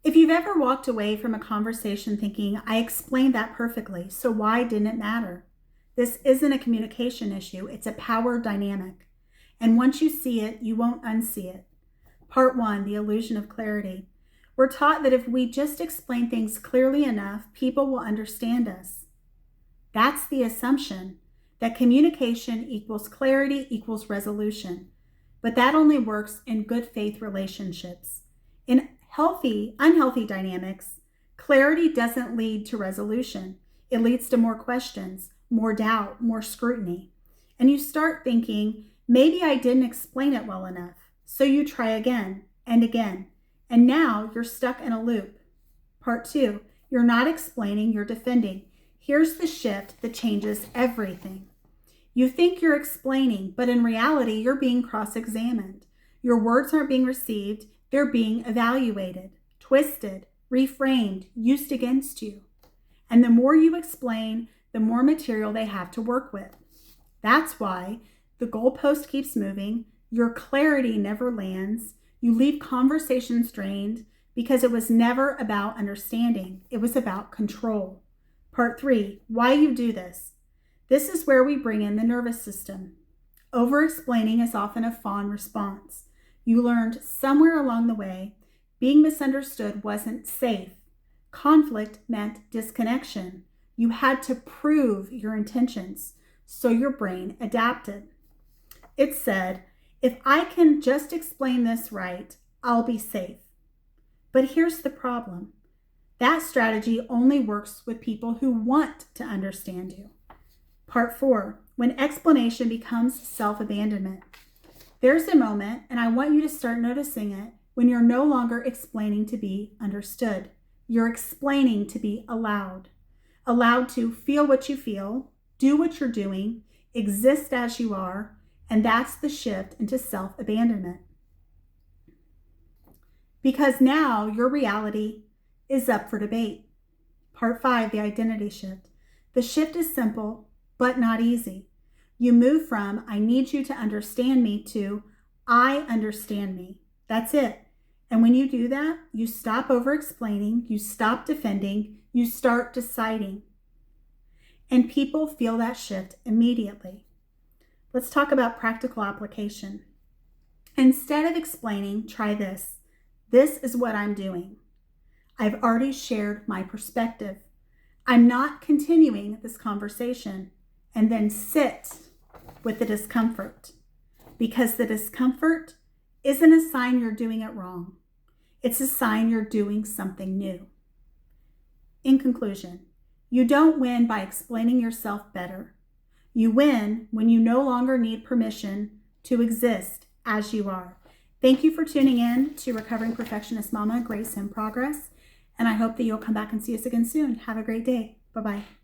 If you've ever walked away from a conversation thinking, I explained that perfectly, so why didn't it matter? This isn't a communication issue, it's a power dynamic. And once you see it, you won't unsee it. Part 1, the illusion of clarity. We're taught that if we just explain things clearly enough, people will understand us. That's the assumption, that communication equals clarity equals resolution. But that only works in good faith relationships. In unhealthy dynamics, clarity doesn't lead to resolution. It leads to more questions, more doubt, more scrutiny. And you start thinking, maybe I didn't explain it well enough. So you try again and again. And now you're stuck in a loop. Part 2, you're not explaining, you're defending. Here's the shift that changes everything. You think you're explaining, but in reality, you're being cross-examined. Your words aren't being received, they're being evaluated, twisted, reframed, used against you. And the more you explain, the more material they have to work with. That's why the goalpost keeps moving, your clarity never lands, you leave conversations drained because it was never about understanding, it was about control. Part 3, why you do this. This is where we bring in the nervous system. Over-explaining is often a fawn response. You learned somewhere along the way, being misunderstood wasn't safe. Conflict meant disconnection. You had to prove your intentions, so your brain adapted. It said, if I can just explain this right, I'll be safe. But here's the problem. That strategy only works with people who want to understand you. Part 4, when explanation becomes self-abandonment. There's a moment, and I want you to start noticing it, when you're no longer explaining to be understood. You're explaining to be allowed. Allowed to feel what you feel, do what you're doing, exist as you are, and that's the shift into self-abandonment. Because now your reality is up for debate. Part 5, the identity shift. The shift is simple, but not easy. You move from, I need you to understand me, to, I understand me. That's it. And when you do that, you stop over-explaining, you stop defending, you start deciding. And people feel that shift immediately. Let's talk about practical application. Instead of explaining, try this. This is what I'm doing. I've already shared my perspective. I'm not continuing this conversation, and then sit with the discomfort, because the discomfort isn't a sign you're doing it wrong. It's a sign you're doing something new. In conclusion, you don't win by explaining yourself better. You win when you no longer need permission to exist as you are. Thank you for tuning in to Recovering Perfectionist Mama, Grace in Progress, and I hope that you'll come back and see us again soon. Have a great day. Bye-bye.